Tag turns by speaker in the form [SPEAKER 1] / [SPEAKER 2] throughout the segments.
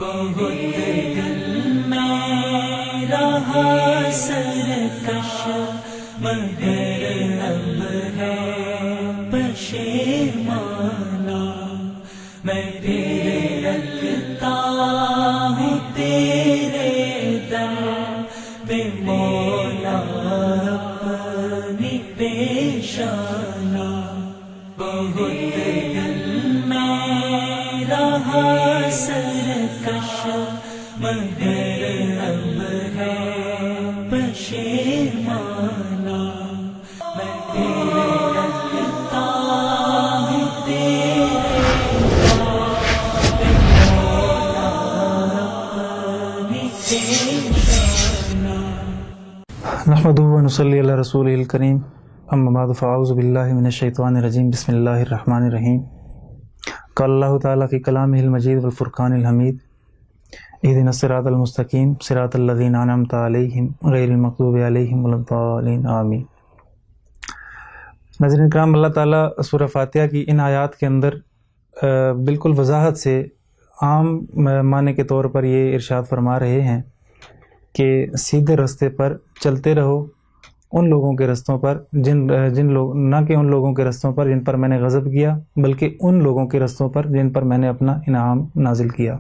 [SPEAKER 1] بہت دل میں رہا سرکش مگر اب ہے پشیمانہ، میں تیرے لگتا ہوں تیرے در پہ مولا اپنی پیشانہ، بہت دل میں رہا سرکش مگر اب ہے پشیمانہ، میں تیرے لگتا ہوں تیرے در مولا اپنی پیشانہ۔
[SPEAKER 2] نحمده ونصلی علی رسولہ الکریم، اما بعد فاعوذ باللہ من الشیطان الرجیم، بسم اللہ الرحمن الرحیم۔ قال اللہ تعالیٰ فی کلامہ المجید والفرقان الحمید، اہدنا الصراط المستقیم صراط الذین انعمت علیہم غیر المغضوب علیہم ولا الضالین، آمین۔ ناظرین کرام، اللہ تعالیٰ سورہ فاتحہ کی ان آیات کے اندر بالکل وضاحت سے عام معنی کے طور پر یہ ارشاد فرما رہے ہیں کہ سیدھے راستے پر چلتے رہو، ان لوگوں کے رستوں پر نہ کہ ان لوگوں کے رستوں پر جن پر میں نے غضب کیا، بلکہ ان لوگوں کے رستوں پر جن پر میں نے اپنا انعام نازل کیا،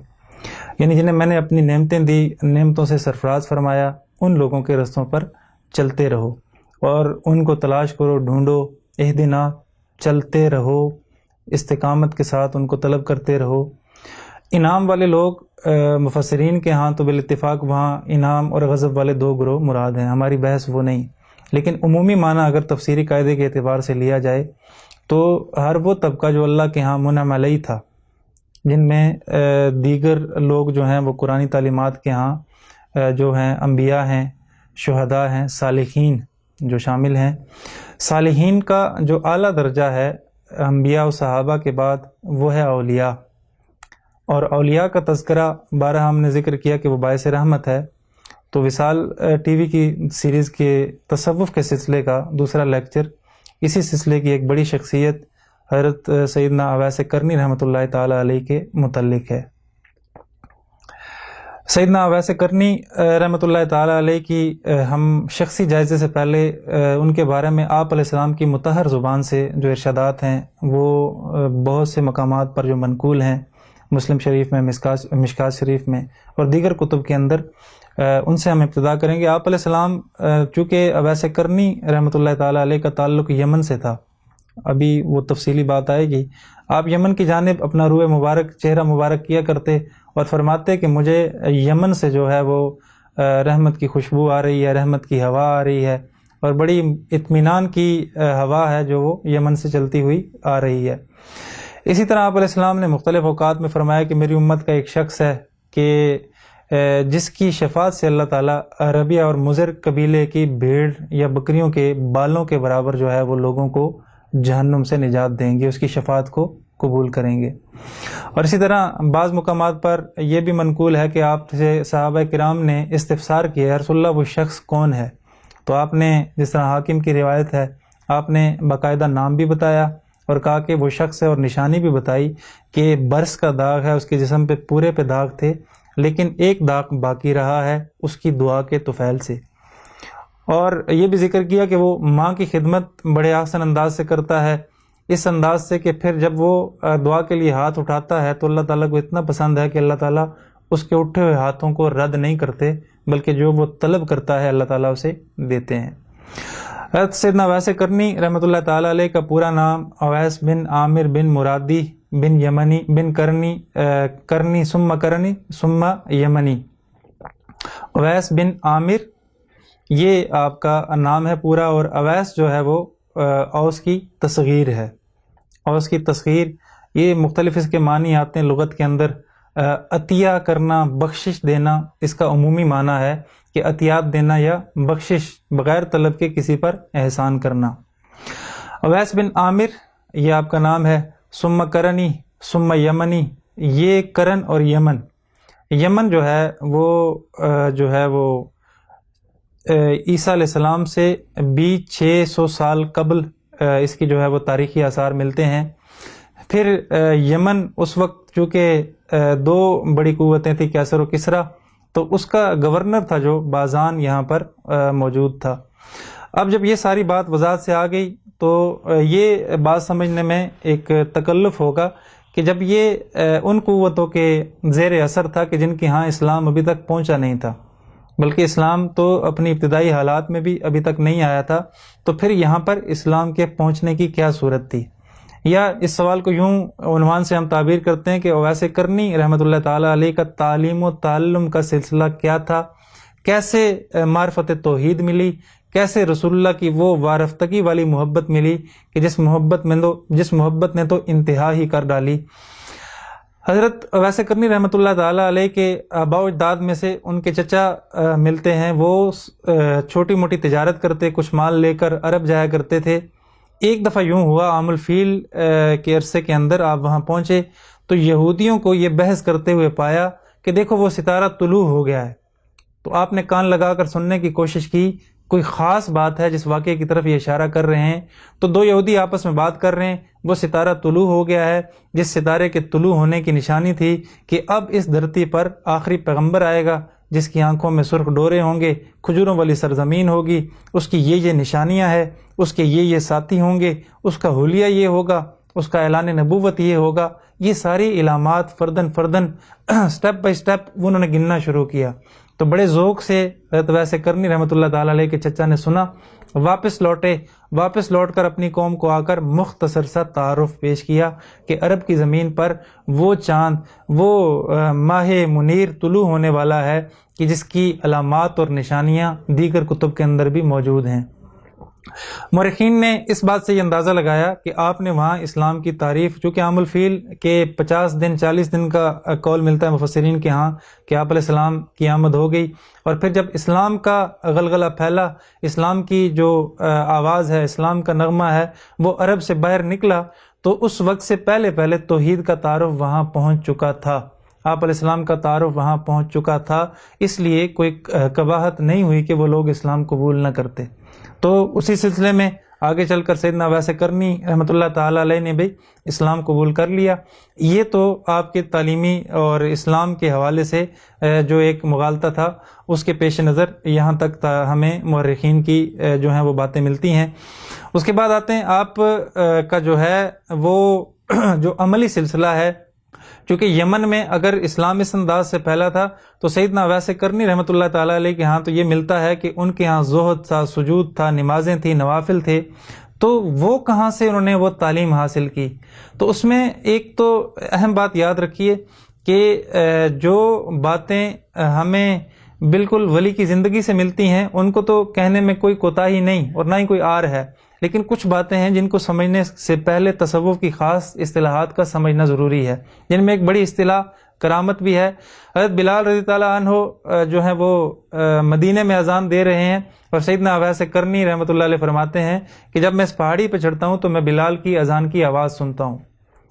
[SPEAKER 2] یعنی جنہیں میں نے اپنی نعمتیں دی، نعمتوں سے سرفراز فرمایا، ان لوگوں کے رستوں پر چلتے رہو اور ان کو تلاش کرو، ڈھونڈو، اہدنا، چلتے رہو، استقامت کے ساتھ ان کو طلب کرتے رہو۔ انعام والے لوگ مفسرین کے ہاں تو بالاتفاق وہاں انعام اور غضب والے دو گروہ مراد ہیں، ہماری بحث وہ نہیں، لیکن عمومی معنی اگر تفسیری قاعدے کے اعتبار سے لیا جائے تو ہر وہ طبقہ جو اللہ کے ہاں منعم علیہ تھا، جن میں دیگر لوگ جو ہیں وہ قرآنی تعلیمات کے ہاں جو ہیں انبیاء ہیں، شہداء ہیں، صالحین جو شامل ہیں۔ صالحین کا جو اعلیٰ درجہ ہے انبیاء و صحابہ کے بعد وہ ہے اولیاء، اور اولیاء کا تذکرہ بارہ ہم نے ذکر کیا کہ وہ باعث رحمت ہے۔ تو وصال ٹی وی کی سیریز کے تصوف کے سلسلے کا دوسرا لیکچر اسی سلسلے کی ایک بڑی شخصیت حضرت سیدنا اویس کرنی رحمۃ اللہ تعالی علیہ کے متعلق ہے۔ سیدنا اویس کرنی رحمۃ اللہ تعالی علیہ کی ہم شخصی جائزے سے پہلے ان کے بارے میں آپ علیہ السلام کی مطہر زبان سے جو ارشادات ہیں وہ بہت سے مقامات پر جو منقول ہیں، مسلم شریف میں، مشکات شریف میں اور دیگر کتب کے اندر، ان سے ہم ابتدا کریں گے۔ آپ علیہ السلام چونکہ اویس کرنی رحمۃ اللہ تعالی علیہ کا تعلق یمن سے تھا، ابھی وہ تفصیلی بات آئے گی، آپ یمن کی جانب اپنا روح مبارک، چہرہ مبارک کیا کرتے اور فرماتے کہ مجھے یمن سے جو ہے وہ رحمت کی خوشبو آ رہی ہے، رحمت کی ہوا آ رہی ہے، اور بڑی اطمینان کی ہوا ہے جو وہ یمن سے چلتی ہوئی آ رہی ہے۔ اسی طرح آپ علیہ السلام نے مختلف اوقات میں فرمایا کہ میری امت کا ایک شخص ہے کہ جس کی شفاعت سے اللہ تعالیٰ ربیہ اور مضر قبیلے کی بھیڑ یا بکریوں کے بالوں کے برابر جو ہے وہ لوگوں کو جہنم سے نجات دیں گے، اس کی شفاعت کو قبول کریں گے۔ اور اسی طرح بعض مقامات پر یہ بھی منقول ہے کہ آپ سے صحابہ کرام نے استفسار کیا، یا رسول اللہ وہ شخص کون ہے؟ تو آپ نے، جس طرح حاکم کی روایت ہے، آپ نے باقاعدہ نام بھی بتایا اور کہا کہ وہ شخص ہے، اور نشانی بھی بتائی کہ برس کا داغ ہے، اس کے جسم پہ پورے پہ داغ تھے، لیکن ایک داغ باقی رہا ہے اس کی دعا کے طفیل سے۔ اور یہ بھی ذکر کیا کہ وہ ماں کی خدمت بڑے احسن انداز سے کرتا ہے، اس انداز سے کہ پھر جب وہ دعا کے لیے ہاتھ اٹھاتا ہے تو اللہ تعالیٰ کو اتنا پسند ہے کہ اللہ تعالیٰ اس کے اٹھے ہوئے ہاتھوں کو رد نہیں کرتے، بلکہ جو وہ طلب کرتا ہے اللہ تعالیٰ اسے دیتے ہیں۔ حضرت سیدنا اویس کرنی رحمۃ اللہ تعالیٰ علیہ کا پورا نام اویس بن عامر بن مرادی بن یمنی بن کرنی ثم یمنی، اویس بن عامر یہ آپ کا نام ہے پورا، اور اویس جو ہے وہ اوس کی تصغیر ہے۔ اوس کی تصغیر یہ مختلف اس کے معنی آتے ہیں لغت کے اندر۔ عطیہ کرنا، بخشش دینا، اس کا عمومی معنی ہے کہ عطیات دینا یا بخشش بغیر طلب کے کسی پر احسان کرنا۔ اویس بن عامر یہ آپ کا نام ہے۔ ثم کرنی ثم یمنی، یہ کرن اور یمن جو ہے وہ عیسیٰ علیہ السلام سے 600 سال قبل اس کی جو ہے وہ تاریخی آثار ملتے ہیں۔ پھر یمن اس وقت چونکہ دو بڑی قوتیں تھیں کیسر و کسرا، تو اس کا گورنر تھا جو بازان یہاں پر موجود تھا۔ اب جب یہ ساری بات وضاحت سے آ گئی تو یہ بات سمجھنے میں ایک تکلف ہوگا کہ جب یہ ان قوتوں کے زیر اثر تھا کہ جن کے ہاں اسلام ابھی تک پہنچا نہیں تھا، بلکہ اسلام تو اپنی ابتدائی حالات میں بھی ابھی تک نہیں آیا تھا، تو پھر یہاں پر اسلام کے پہنچنے کی کیا صورت تھی؟ یا اس سوال کو یوں عنوان سے ہم تعبیر کرتے ہیں کہ اویس کرنی رحمۃ اللہ تعالیٰ علیہ کا تعلیم و تعلم کا سلسلہ کیا تھا، کیسے معرفت توحید ملی، کیسے رسول اللہ کی وہ وارفتگی والی محبت ملی کہ جس محبت نے تو انتہا ہی کر ڈالی۔ حضرت اویس کرنی رحمۃ اللہ تعالیٰ علیہ کے آباء و اجداد میں سے ان کے چچا ملتے ہیں، وہ چھوٹی موٹی تجارت کرتے، کچھ مال لے کر عرب جایا کرتے تھے۔ ایک دفعہ یوں ہوا عام الفیل کے عرصے کے اندر آپ وہاں پہنچے تو یہودیوں کو یہ بحث کرتے ہوئے پایا کہ دیکھو وہ ستارہ طلوع ہو گیا ہے، تو آپ نے کان لگا کر سننے کی کوشش کی کوئی خاص بات ہے جس واقعے کی طرف یہ اشارہ کر رہے ہیں، تو دو یہودی آپس میں بات کر رہے ہیں، وہ ستارہ طلوع ہو گیا ہے جس ستارے کے طلوع ہونے کی نشانی تھی کہ اب اس دھرتی پر آخری پیغمبر آئے گا جس کی آنکھوں میں سرخ ڈورے ہوں گے، کھجوروں والی سرزمین ہوگی، اس کی یہ نشانیاں ہیں، اس کے یہ ساتھی ہوں گے، اس کا حلیہ یہ ہوگا، اس کا اعلان نبوت یہ ہوگا۔ یہ ساری علامات فردن فردن سٹیپ بائی سٹیپ انہوں نے گننا شروع کیا۔ تو بڑے ذوق سے حضرت اویس کرنی رحمۃ اللہ تعالیٰ علیہ کے چچا نے سنا، واپس لوٹ کر اپنی قوم کو آ کر مختصر سا تعارف پیش کیا کہ عرب کی زمین پر وہ چاند، وہ ماہ منیر طلوع ہونے والا ہے کہ جس کی علامات اور نشانیاں دیگر کتب کے اندر بھی موجود ہیں۔ مورخین نے اس بات سے یہ اندازہ لگایا کہ آپ نے وہاں اسلام کی تعریف، چونکہ عام الفیل کے 50 دن 40 دن کا قول ملتا ہے مفسرین کے ہاں کہ آپ علیہ السلام کی آمد ہو گئی، اور پھر جب اسلام کا غلغلہ پھیلا، اسلام کی جو آواز ہے، اسلام کا نغمہ ہے، وہ عرب سے باہر نکلا، تو اس وقت سے پہلے توحید کا تعارف وہاں پہنچ چکا تھا، آپ علیہ السلام کا تعارف وہاں پہنچ چکا تھا، اس لیے کوئی قباحت نہیں ہوئی کہ وہ لوگ اسلام قبول نہ کرتے۔ تو اسی سلسلے میں آگے چل کر سیدنا اویس کرنی رحمۃ اللہ تعالیٰ علیہ نے بھی اسلام قبول کر لیا۔ یہ تو آپ کے تعلیمی اور اسلام کے حوالے سے جو ایک مغالطہ تھا اس کے پیش نظر یہاں تک ہمیں مورخین کی جو ہیں وہ باتیں ملتی ہیں۔ اس کے بعد آتے ہیں آپ کا جو ہے وہ جو عملی سلسلہ ہے، چونکہ یمن میں اگر اسلام اس انداز سے پھیلا تھا تو سیدنا اویس کرنی رحمۃ اللہ تعالیٰ علیہ کے ہاں تو یہ ملتا ہے کہ ان کے ہاں زہد تھا، سجود تھا، نمازیں تھیں، نوافل تھے، تو وہ کہاں سے انہوں نے وہ تعلیم حاصل کی؟ تو اس میں ایک تو اہم بات یاد رکھیے کہ جو باتیں ہمیں بالکل ولی کی زندگی سے ملتی ہیں ان کو تو کہنے میں کوئی کوتاہی نہیں اور نہ ہی کوئی عار ہے، لیکن کچھ باتیں ہیں جن کو سمجھنے سے پہلے تصوف کی خاص اصطلاحات کا سمجھنا ضروری ہے، جن میں ایک بڑی اصطلاح کرامت بھی ہے۔ حضرت بلال رضی اللہ عنہ جو ہیں وہ مدینے میں اذان دے رہے ہیں، اور سیدنا اویس کرنی رحمۃ اللہ علیہ فرماتے ہیں کہ جب میں اس پہاڑی پہ چڑھتا ہوں تو میں بلال کی اذان کی آواز سنتا ہوں۔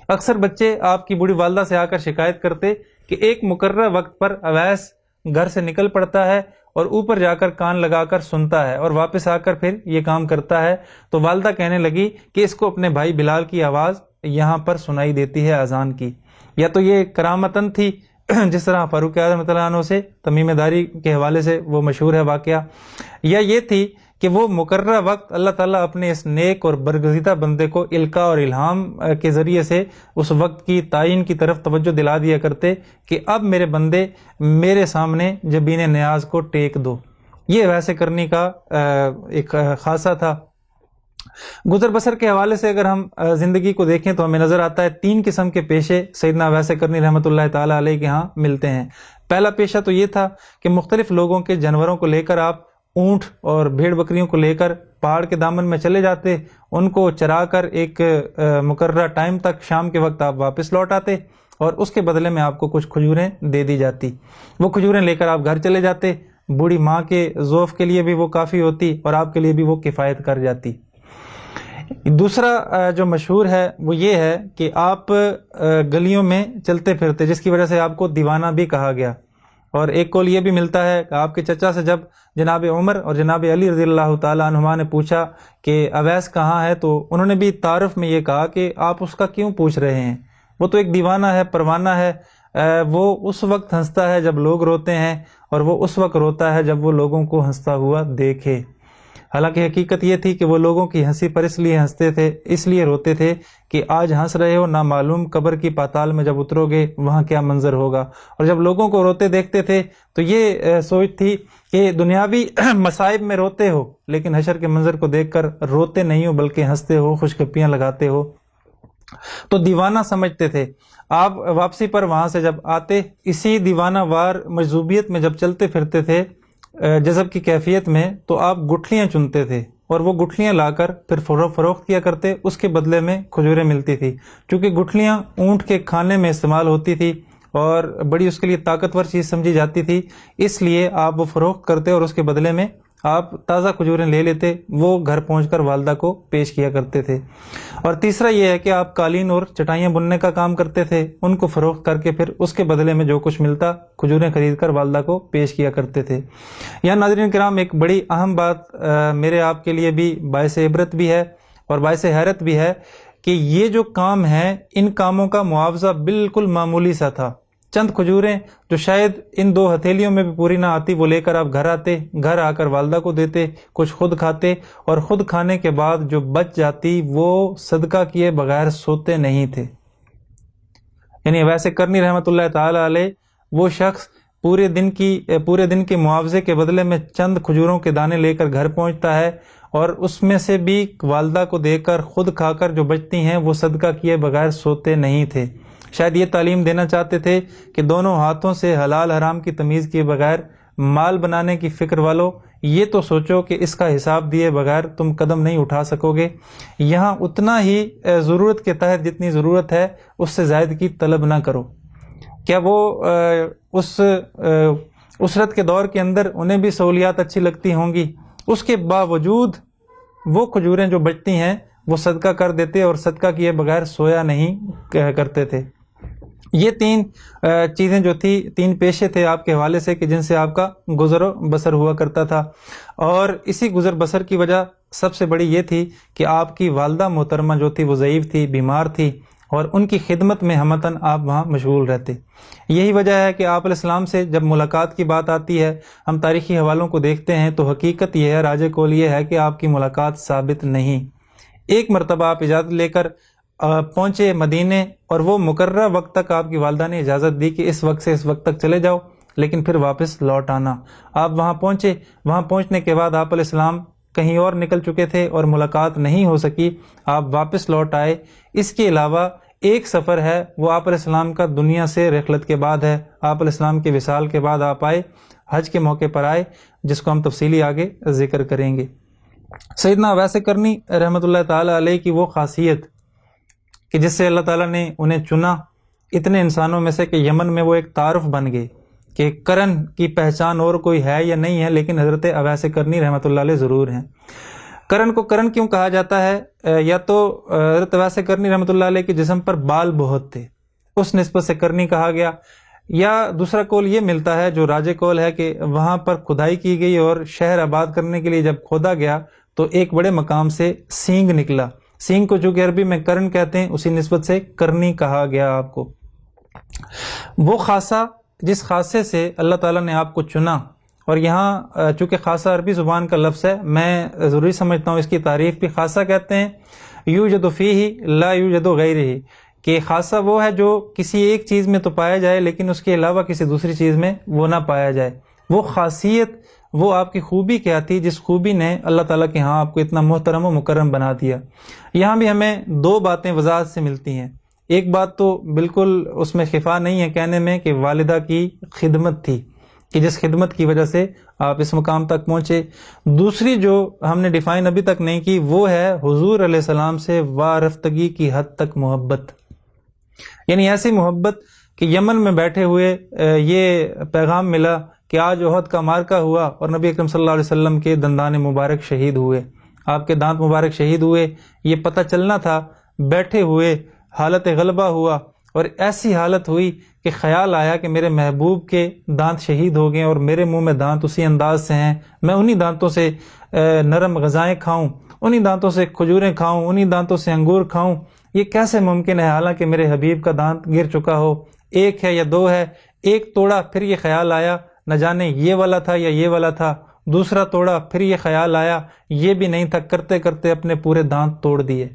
[SPEAKER 2] اکثر بچے آپ کی بوڑھی والدہ سے آ کر شکایت کرتے کہ ایک مقررہ وقت پر اویس گھر سے نکل پڑتا ہے اور اوپر جا کر کان لگا کر سنتا ہے اور واپس آ کر پھر یہ کام کرتا ہے، تو والدہ کہنے لگی کہ اس کو اپنے بھائی بلال کی آواز یہاں پر سنائی دیتی ہے اذان کی۔ یا تو یہ کرامتن تھی جس طرح فاروق اعظم رضی اللہ عنہ سے تمیم داری کے حوالے سے وہ مشہور ہے واقعہ، یا یہ تھی کہ وہ مقررہ وقت اللہ تعالیٰ اپنے اس نیک اور برگزیدہ بندے کو القاء اور الہام کے ذریعے سے اس وقت کی تعین کی طرف توجہ دلا دیا کرتے کہ اب میرے بندے میرے سامنے جبین نیاز کو ٹیک دو۔ یہ ویسے کرنے کا ایک خاصہ تھا۔ گزر بسر کے حوالے سے اگر ہم زندگی کو دیکھیں تو ہمیں نظر آتا ہے 3 قسم کے پیشے سیدنا اویس کرنی رحمۃ اللہ تعالیٰ علیہ کے ہاں ملتے ہیں۔ پہلا پیشہ تو یہ تھا کہ مختلف لوگوں کے جانوروں کو لے کر آپ اونٹ اور بھیڑ بکریوں کو لے کر پہاڑ کے دامن میں چلے جاتے، ان کو چرا کر ایک مقررہ ٹائم تک شام کے وقت آپ واپس لوٹ آتے، اور اس کے بدلے میں آپ کو کچھ کھجوریں دے دی جاتی، وہ کھجوریں لے کر آپ گھر چلے جاتے، بوڑھی ماں کے ذوف کے لیے بھی وہ کافی ہوتی اور آپ کے لیے بھی وہ کفایت کر جاتی۔ دوسرا جو مشہور ہے وہ یہ ہے کہ آپ گلیوں میں چلتے پھرتے، جس کی وجہ سے آپ کو دیوانہ بھی کہا گیا، اور ایک قول یہ بھی ملتا ہے کہ آپ کے چچا سے جب جناب عمر اور جناب علی رضی اللہ تعالیٰ عنہما نے پوچھا کہ اویس کہاں ہے، تو انہوں نے بھی تعارف میں یہ کہا کہ آپ اس کا کیوں پوچھ رہے ہیں، وہ تو ایک دیوانہ ہے، پروانہ ہے، وہ اس وقت ہنستا ہے جب لوگ روتے ہیں، اور وہ اس وقت روتا ہے جب وہ لوگوں کو ہنستا ہوا دیکھے۔ حالانکہ حقیقت یہ تھی کہ وہ لوگوں کی ہنسی پر اس لیے ہنستے تھے، اس لیے روتے تھے کہ آج ہنس رہے ہو، نہ معلوم قبر کی پاتال میں جب اترو گے وہاں کیا منظر ہوگا۔ اور جب لوگوں کو روتے دیکھتے تھے تو یہ سوچ تھی کہ دنیاوی مصائب میں روتے ہو، لیکن حشر کے منظر کو دیکھ کر روتے نہیں ہو بلکہ ہنستے ہو، خوشگپیاں لگاتے ہو، تو دیوانہ سمجھتے تھے۔ آپ واپسی پر وہاں سے جب آتے، اسی دیوانہ وار مجذوبیت میں جب چلتے پھرتے تھے جذب کی کیفیت میں، تو آپ گٹھلیاں چنتے تھے اور وہ گٹھلیاں لا کر پھر فروخت کیا کرتے، اس کے بدلے میں کھجوریں ملتی تھی۔ چونکہ گٹھلیاں اونٹ کے کھانے میں استعمال ہوتی تھی اور بڑی اس کے لیے طاقتور چیز سمجھی جاتی تھی، اس لیے آپ وہ فروخت کرتے اور اس کے بدلے میں آپ تازہ کھجوریں لے لیتے، وہ گھر پہنچ کر والدہ کو پیش کیا کرتے تھے۔ اور تیسرا یہ ہے کہ آپ قالین اور چٹائیاں بننے کا کام کرتے تھے، ان کو فروخت کر کے پھر اس کے بدلے میں جو کچھ ملتا کھجوریں خرید کر والدہ کو پیش کیا کرتے تھے۔ یہاں ناظرین کرام ایک بڑی اہم بات میرے آپ کے لیے بھی باعث عبرت بھی ہے اور باعث حیرت بھی ہے کہ یہ جو کام ہے، ان کاموں کا معاوضہ بالکل معمولی سا تھا۔ چند کھجوریں جو شاید ان 2 ہتھیلیوں میں بھی پوری نہ آتی، وہ لے کر آپ گھر آتے، گھر آ کر والدہ کو دیتے، کچھ خود کھاتے، اور خود کھانے کے بعد جو بچ جاتی وہ صدقہ کیے بغیر سوتے نہیں تھے۔ یعنی ویسے کرنی رحمۃ اللہ تعالی علیہ وہ شخص پورے دن کے معاوضے کے بدلے میں چند کھجوروں کے دانے لے کر گھر پہنچتا ہے، اور اس میں سے بھی والدہ کو دے کر خود کھا کر جو بچتی ہیں وہ صدقہ کیے بغیر سوتے نہیں تھے۔ شاید یہ تعلیم دینا چاہتے تھے کہ دونوں ہاتھوں سے حلال حرام کی تمیز کیے بغیر مال بنانے کی فکر والو، یہ تو سوچو کہ اس کا حساب دیے بغیر تم قدم نہیں اٹھا سکو گے۔ یہاں اتنا ہی ضرورت کے تحت جتنی ضرورت ہے اس سے زائد کی طلب نہ کرو۔ کیا وہ اس اسرت کے دور کے اندر انہیں بھی سہولیات اچھی لگتی ہوں گی؟ اس کے باوجود وہ کھجوریں جو بچتی ہیں وہ صدقہ کر دیتے اور صدقہ کیے بغیر سویا نہیں کرتے تھے۔ یہ 3 چیزیں جو تھی، 3 پیشے تھے آپ کے حوالے سے کہ جن سے آپ کا گزر و بسر ہوا کرتا تھا، اور اسی گزر بسر کی وجہ سب سے بڑی یہ تھی کہ آپ کی والدہ محترمہ جو تھی وہ ضعیف تھی، بیمار تھی، اور ان کی خدمت میں ہمتاً آپ وہاں مشغول رہتے۔ یہی وجہ ہے کہ آپ علیہ السلام سے جب ملاقات کی بات آتی ہے، ہم تاریخی حوالوں کو دیکھتے ہیں تو حقیقت یہ ہے، راج قول یہ ہے کہ آپ کی ملاقات ثابت نہیں۔ ایک مرتبہ آپ اجازت لے کر پہنچے مدینے، اور وہ مقررہ وقت تک آپ کی والدہ نے اجازت دی کہ اس وقت سے اس وقت تک چلے جاؤ، لیکن پھر واپس لوٹ آنا۔ آپ وہاں پہنچے، وہاں پہنچنے کے بعد آپ علیہ السلام کہیں اور نکل چکے تھے اور ملاقات نہیں ہو سکی، آپ واپس لوٹ آئے۔ اس کے علاوہ ایک سفر ہے، وہ آپ علیہ السلام کا دنیا سے رحلت کے بعد ہے، آپ علیہ السلام کے وصال کے بعد آپ آئے، حج کے موقع پر آئے، جس کو ہم تفصیلی آگے ذکر کریں گے۔ سیدنا ویسے کرنی رحمۃ اللہ تعالی علیہ کی وہ خاصیت کہ جس سے اللہ تعالیٰ نے انہیں چنا اتنے انسانوں میں سے کہ یمن میں وہ ایک تعارف بن گئے کہ کرن کی پہچان اور کوئی ہے یا نہیں ہے، لیکن حضرت اویس کرنی رحمۃ اللہ علیہ ضرور ہیں۔ کرن کو کرن کیوں کہا جاتا ہے؟ یا تو حضرت اویس کرنی رحمۃ اللہ علیہ کے جسم پر بال بہت تھے، اس نسبت سے کرنی کہا گیا، یا دوسرا قول یہ ملتا ہے جو راج قول ہے کہ وہاں پر کھدائی کی گئی اور شہر آباد کرنے کے لیے جب کھودا گیا تو ایک بڑے مقام سے سینگ نکلا، سینگ کو جو کہ عربی میں کرن کہتے ہیں، اسی نسبت سے کرنی کہا گیا آپ کو۔ وہ خاصہ جس خاصے سے اللہ تعالیٰ نے آپ کو چنا، اور یہاں چونکہ خاصہ عربی زبان کا لفظ ہے، میں ضروری سمجھتا ہوں اس کی تعریف بھی خاصہ کہتے ہیں، یوجد فیہ لا یوجد غیرہ، کہ خاصہ وہ ہے جو کسی ایک چیز میں تو پایا جائے لیکن اس کے علاوہ کسی دوسری چیز میں وہ نہ پایا جائے۔ وہ خاصیت، وہ آپ کی خوبی کیا تھی جس خوبی نے اللہ تعالیٰ کے ہاں آپ کو اتنا محترم و مکرم بنا دیا؟ یہاں بھی ہمیں 2 باتیں وضاحت سے ملتی ہیں۔ ایک بات تو بالکل اس میں خفا نہیں ہے کہنے میں کہ والدہ کی خدمت تھی، کہ جس خدمت کی وجہ سے آپ اس مقام تک پہنچے۔ دوسری جو ہم نے ڈیفائن ابھی تک نہیں کی، وہ ہے حضور علیہ السلام سے وارفتگی کی حد تک محبت، یعنی ایسی محبت کہ یمن میں بیٹھے ہوئے یہ پیغام ملا کہ آج احد کا معرکہ ہوا اور نبی اکرم صلی اللہ علیہ وسلم کے دندان مبارک شہید ہوئے، آپ کے دانت مبارک شہید ہوئے، یہ پتہ چلنا تھا، بیٹھے ہوئے حالت غلبہ ہوا، اور ایسی حالت ہوئی کہ خیال آیا کہ میرے محبوب کے دانت شہید ہو گئے اور میرے منہ میں دانت اسی انداز سے ہیں، میں انہی دانتوں سے نرم غذائیں کھاؤں، انہی دانتوں سے کھجوریں کھاؤں، انہی دانتوں سے انگور کھاؤں، یہ کیسے ممکن ہے حالانکہ میرے حبیب کا دانت گر چکا ہو، ایک ہے یا دو ہے، ایک توڑا پھر یہ خیال آیا نہ جانے یہ والا تھا یا یہ والا تھا، دوسرا توڑا پھر یہ خیال آیا یہ بھی نہیں تھا، کرتے کرتے اپنے پورے دانت توڑ دیے۔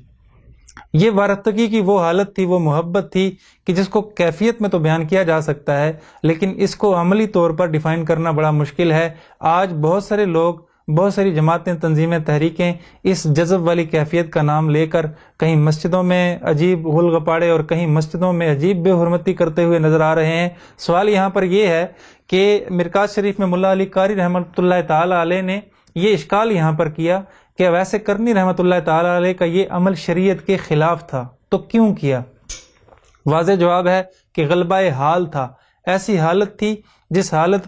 [SPEAKER 2] یہ وارفتگی کی وہ حالت تھی، وہ محبت تھی کہ جس کو کیفیت میں تو بیان کیا جا سکتا ہے لیکن اس کو عملی طور پر ڈیفائن کرنا بڑا مشکل ہے۔ آج بہت سارے لوگ، بہت ساری جماعتیں، تنظیمیں، تحریکیں اس جذب والی کیفیت کا نام لے کر کہیں مسجدوں میں عجیب غل غپاڑے اور کہیں مسجدوں میں عجیب بے حرمتی کرتے ہوئے نظر آ رہے ہیں۔ سوال یہاں پر یہ ہے کہ مرکات شریف میں ملا علی قاری رحمۃ اللہ تعالی علیہ نے یہ اشکال یہاں پر کیا کہ ویسے کرنی رحمۃ اللہ تعالی علیہ کا یہ عمل شریعت کے خلاف تھا، تو کیوں کیا؟ واضح جواب ہے کہ غلبہ حال تھا، ایسی حالت تھی جس حالت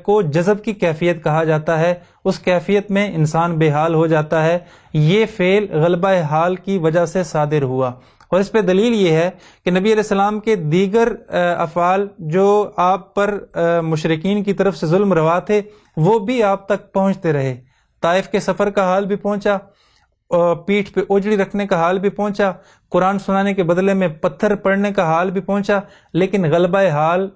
[SPEAKER 2] کو جذب کی کیفیت کہا جاتا ہے، اس کیفیت میں انسان بے حال ہو جاتا ہے۔ یہ فعل غلبہ حال کی وجہ سے صادر ہوا، اور اس پہ دلیل یہ ہے کہ نبی علیہ السلام کے دیگر افعال جو آپ پر مشرکین کی طرف سے ظلم روا تھے وہ بھی آپ تک پہنچتے رہے۔ طائف کے سفر کا حال بھی پہنچا، پیٹھ پہ اوجڑی رکھنے کا حال بھی پہنچا، قرآن سنانے کے بدلے میں پتھر پڑنے کا حال بھی پہنچا، لیکن غلبہ حال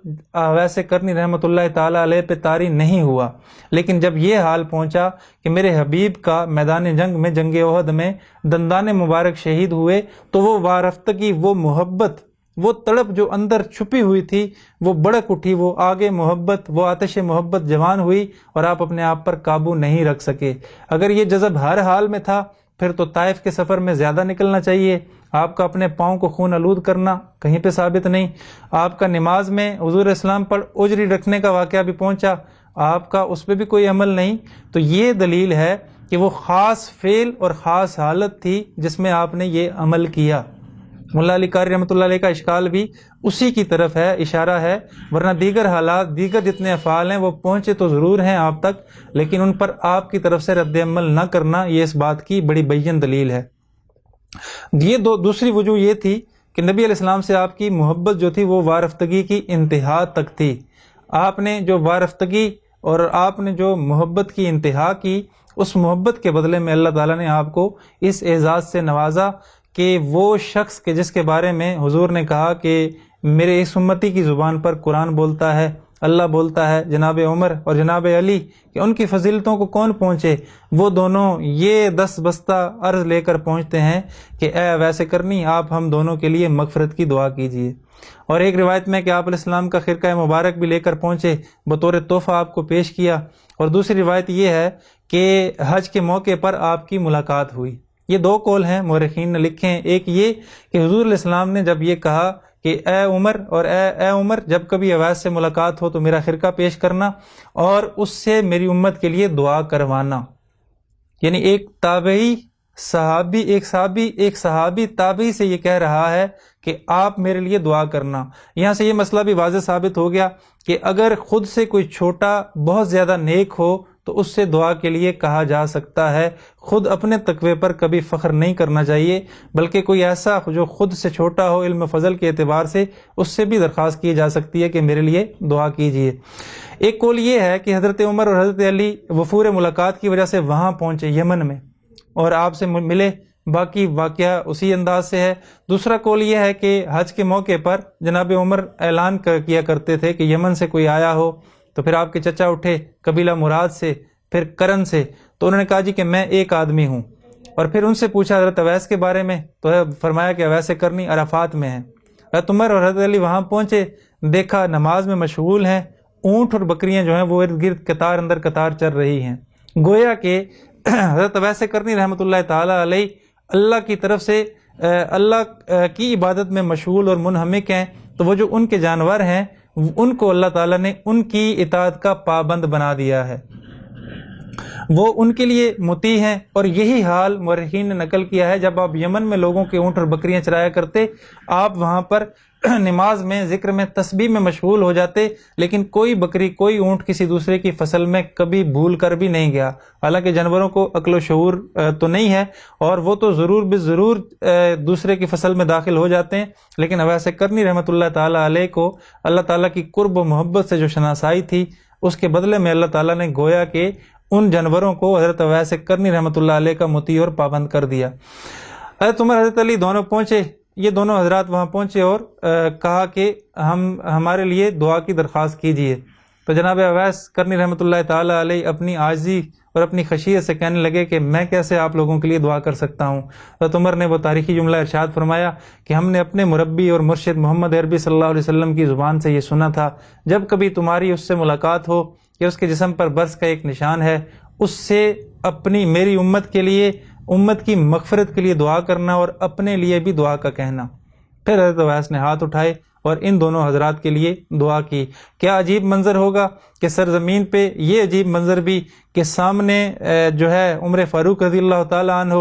[SPEAKER 2] ویسے کرنی رحمۃ اللہ تعالی علیہ پہ طاری نہیں ہوا۔ لیکن جب یہ حال پہنچا کہ میرے حبیب کا میدان جنگ میں، جنگ احد میں دندان مبارک شہید ہوئے، تو وہ وارفتگی، وہ محبت، وہ تڑپ جو اندر چھپی ہوئی تھی وہ بڑک اٹھی، وہ آگے محبت، وہ آتش محبت جوان ہوئی اور آپ اپنے آپ پر قابو نہیں رکھ سکے۔ اگر یہ جذب ہر حال میں تھا پھر تو طائف کے سفر میں زیادہ نکلنا چاہیے۔ آپ کا اپنے پاؤں کو خون آلود کرنا کہیں پہ ثابت نہیں، آپ کا نماز میں حضور اسلام پر اوجری رکھنے کا واقعہ بھی پہنچا، آپ کا اس پہ بھی کوئی عمل نہیں۔ تو یہ دلیل ہے کہ وہ خاص فعل اور خاص حالت تھی جس میں آپ نے یہ عمل کیا۔ ملا علی قاری رحمۃ اللہ علیہ کا اشکال بھی اسی کی طرف ہے، اشارہ ہے، ورنہ دیگر حالات، دیگر جتنے افعال ہیں وہ پہنچے تو ضرور ہیں آپ تک، لیکن ان پر آپ کی طرف سے رد عمل نہ کرنا یہ اس بات کی بڑی بین دلیل ہے۔ یہ دوسری وجہ یہ تھی کہ نبی علیہ السلام سے آپ کی محبت جو تھی وہ وارفتگی کی انتہا تک تھی۔ آپ نے جو وارفتگی اور آپ نے جو محبت کی انتہا کی، اس محبت کے بدلے میں اللہ تعالیٰ نے آپ کو اس اعزاز سے نوازا کہ وہ شخص کے جس کے بارے میں حضور نے کہا کہ میرے اس امتی کی زبان پر قرآن بولتا ہے، اللہ بولتا ہے، جناب عمر اور جناب علی، کہ ان کی فضیلتوں کو کون پہنچے، وہ دونوں یہ 10 بستہ عرض لے کر پہنچتے ہیں کہ اے ویسے کرنی، آپ ہم دونوں کے لیے مغفرت کی دعا کیجیے۔ اور ایک روایت میں کہ آپ علیہ السلام کا خرقہ مبارک بھی لے کر پہنچے، بطور تحفہ آپ کو پیش کیا۔ اور دوسری روایت یہ ہے کہ حج کے موقع پر آپ کی ملاقات ہوئی۔ یہ دو قول ہیں مورخین نے لکھے ہیں، ایک یہ کہ حضور علیہ السلام نے جب یہ کہا کہ اے عمر اور اے عمر، جب کبھی اویس سے ملاقات ہو تو میرا خرقہ پیش کرنا اور اس سے میری امت کے لیے دعا کروانا، یعنی ایک صحابی تابعی سے یہ کہہ رہا ہے کہ آپ میرے لیے دعا کرنا۔ یہاں سے یہ مسئلہ بھی واضح ثابت ہو گیا کہ اگر خود سے کوئی چھوٹا بہت زیادہ نیک ہو تو اس سے دعا کے لیے کہا جا سکتا ہے۔ خود اپنے تقوی پر کبھی فخر نہیں کرنا چاہیے، بلکہ کوئی ایسا جو خود سے چھوٹا ہو علم فضل کے اعتبار سے، اس سے بھی درخواست کی جا سکتی ہے کہ میرے لیے دعا کیجیے۔ ایک قول یہ ہے کہ حضرت عمر اور حضرت علی وفور ملاقات کی وجہ سے وہاں پہنچے یمن میں اور آپ سے ملے، باقی واقعہ اسی انداز سے ہے۔ دوسرا قول یہ ہے کہ حج کے موقع پر جناب عمر اعلان کیا کرتے تھے کہ یمن سے کوئی آیا ہو تو پھر آپ کے چچا اٹھے قبیلہ مراد سے، پھر کرن سے، تو انہوں نے کہا جی کہ میں ایک آدمی ہوں، اور پھر ان سے پوچھا حضرت اویس کے بارے میں تو فرمایا کہ اویس کرنی عرفات میں ہے۔ حضرت عمر اور حضرت علی وہاں پہنچے، دیکھا نماز میں مشغول ہیں، اونٹ اور بکریاں جو ہیں وہ ارد گرد قطار اندر قطار چل رہی ہیں، گویا کہ حضرت اویس کرنی رحمۃ اللہ تعالی علیہ اللہ کی طرف سے اللہ کی عبادت میں مشغول اور منہمک ہیں، تو وہ جو ان کے جانور ہیں ان کو اللہ تعالیٰ نے ان کی اطاعت کا پابند بنا دیا ہے، وہ ان کے لیے مطیع ہیں۔ اور یہی حال مورخین نے نقل کیا ہے، جب آپ یمن میں لوگوں کے اونٹ اور بکریاں چرایا کرتے، آپ وہاں پر نماز میں، ذکر میں، تسبیح میں مشغول ہو جاتے، لیکن کوئی بکری، کوئی اونٹ کسی دوسرے کی فصل میں کبھی بھول کر بھی نہیں گیا۔ حالانکہ جانوروں کو عقل و شعور تو نہیں ہے اور وہ تو ضرور بضرور دوسرے کی فصل میں داخل ہو جاتے ہیں، لیکن اویس کرنی رحمۃ اللہ تعالی علیہ کو اللہ تعالیٰ کی قرب و محبت سے جو شناسائی تھی، اس کے بدلے میں اللہ تعالیٰ نے گویا کہ ان جانوروں کو حضرت اویس کرنی رحمۃ اللہ علیہ کا مطیع اور پابند کر دیا۔ حضرت عمر حضرت علی دونوں پہنچے، یہ دونوں حضرات وہاں پہنچے اور کہا کہ ہمارے لیے دعا کی درخواست کیجیے. تو جناب اویس کرنی رحمۃ اللہ تعالی علیہ اپنی عاجزی اور اپنی خشیت سے کہنے لگے کہ میں کیسے آپ لوگوں کے لیے دعا کر سکتا ہوں. حضرت عمر نے وہ تاریخی جملہ ارشاد فرمایا کہ ہم نے اپنے مربی اور مرشد محمد عربی صلی اللہ علیہ وسلم کی زبان سے یہ سنا تھا، جب کبھی تمہاری اس سے ملاقات ہو یا اس کے جسم پر برس کا ایک نشان ہے، اس سے میری امت کے لیے، امت کی مغفرت کے لیے دعا کرنا اور اپنے لیے بھی دعا کا کہنا. پھر حضرت اویس نے ہاتھ اٹھائے اور ان دونوں حضرات کے لیے دعا کی. کیا عجیب منظر ہوگا کہ سرزمین پہ یہ عجیب منظر بھی کہ سامنے جو ہے عمر فاروق رضی اللہ تعالیٰ عنہ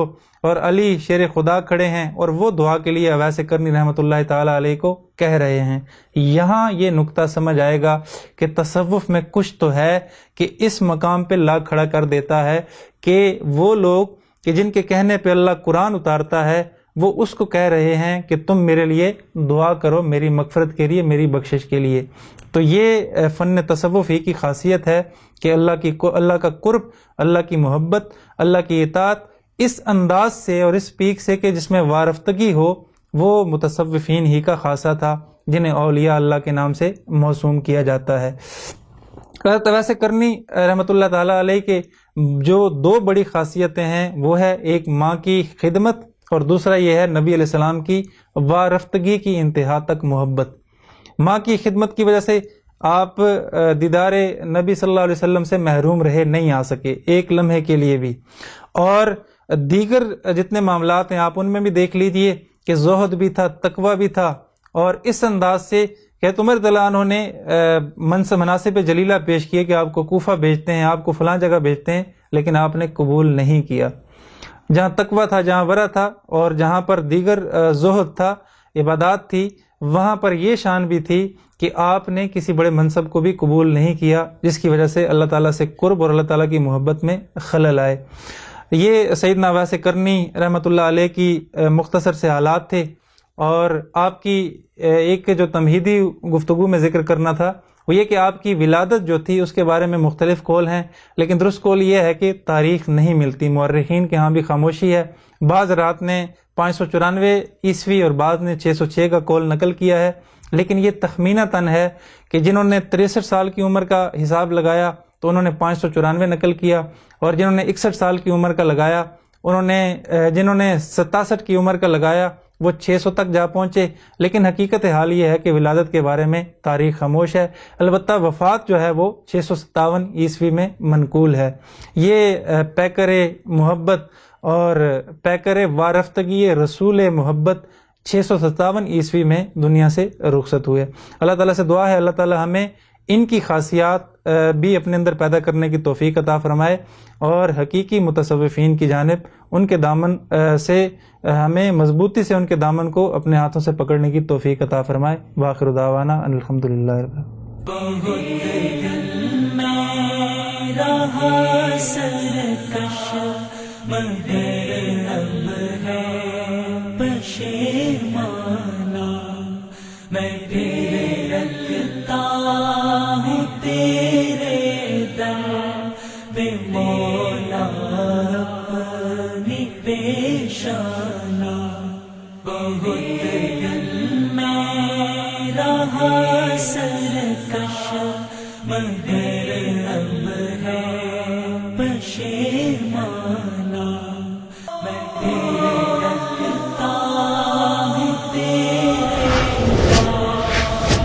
[SPEAKER 2] اور علی شیر خدا کھڑے ہیں اور وہ دعا کے لیے اویس کرنی رحمۃ اللہ تعالیٰ علیہ کو کہہ رہے ہیں. یہاں یہ نقطہ سمجھ آئے گا کہ تصوف میں کچھ تو ہے کہ اس مقام پہ لا کھڑا کر دیتا ہے کہ وہ لوگ کہ جن کے کہنے پہ اللہ قرآن اتارتا ہے وہ اس کو کہہ رہے ہیں کہ تم میرے لیے دعا کرو، میری مغفرت کے لیے، میری بخشش کے لیے. تو یہ فن تصوف ہی کی خاصیت ہے کہ اللہ کا قرب، اللہ کی محبت، اللہ کی اطاعت اس انداز سے اور اس پیک سے کہ جس میں وارفتگی ہو، وہ متصوفین ہی کا خاصہ تھا جنہیں اولیاء اللہ کے نام سے موسوم کیا جاتا ہے. حضرت اویس کرنی رحمۃ اللہ تعالیٰ علیہ کے جو دو بڑی خاصیتیں ہیں وہ ہے ایک ماں کی خدمت اور دوسرا یہ ہے نبی علیہ السلام کی وارفتگی کی انتہا تک محبت. ماں کی خدمت کی وجہ سے آپ دیدار نبی صلی اللہ علیہ وسلم سے محروم رہے نہیں آ سکے ایک لمحے کے لیے بھی، اور دیگر جتنے معاملات ہیں آپ ان میں بھی دیکھ لیجئے کہ زہد بھی تھا، تقوی بھی تھا، اور اس انداز سے کہ عمر رضی اللہ عنہ نے مناسب جلیلہ پیش کیے کہ آپ کو کوفہ بھیجتے ہیں، آپ کو فلاں جگہ بھیجتے ہیں، لیکن آپ نے قبول نہیں کیا. جہاں تقوی تھا، جہاں ورع تھا، اور جہاں پر دیگر زہد تھا، عبادات تھی، وہاں پر یہ شان بھی تھی کہ آپ نے کسی بڑے منصب کو بھی قبول نہیں کیا، جس کی وجہ سے اللہ تعالیٰ سے قرب اور اللہ تعالیٰ کی محبت میں خلل آئے. یہ سیدنا اویس کرنی رحمۃ اللہ علیہ کی مختصر سے حالات تھے. اور آپ کی ایک جو تمہیدی گفتگو میں ذکر کرنا تھا وہ یہ کہ آپ کی ولادت جو تھی اس کے بارے میں مختلف قول ہیں، لیکن درست قول یہ ہے کہ تاریخ نہیں ملتی، مورخین کے ہاں بھی خاموشی ہے. بعض رات نے 594 عیسوی اور بعض نے 606 کا قول نقل کیا ہے، لیکن یہ تخمینتاً ہے کہ جنہوں نے 63 سال کی عمر کا حساب لگایا تو انہوں نے 594 نقل کیا، اور جنہوں نے 61 سال کی عمر کا لگایا جنہوں نے 67 کی عمر کا لگایا وہ 600 تک جا پہنچے. لیکن حقیقت حال یہ ہے کہ ولادت کے بارے میں تاریخ خاموش ہے. البتہ وفات جو ہے وہ 657 عیسوی میں منقول ہے. یہ پیکر محبت اور پیکر وارفتگی رسول محبت 657 عیسوی میں دنیا سے رخصت ہوئے. اللہ تعالیٰ سے دعا ہے اللہ تعالیٰ ہمیں ان کی خاصیات بھی اپنے اندر پیدا کرنے کی توفیق عطا فرمائے، اور حقیقی متصوفین کی جانب ان کے دامن سے ہمیں مضبوطی سے ان کے دامن کو اپنے ہاتھوں سے پکڑنے کی توفیق عطا فرمائے. وآخر دعوانا ان الحمدللہ رب العالمین.
[SPEAKER 1] بہت دل میں رہا سرکش مگر اب ہے پشیمانہ، میں تیرے لگتا ہوں تیرے در بے مولا اپنی پیشانہ. بہت دل میں رہا سرکش مگر اب ہے پشیمانہ، میں تیرے لگتا ہوں تیرے در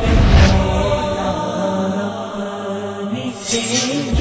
[SPEAKER 1] بے مولا اپنی پیشانہ.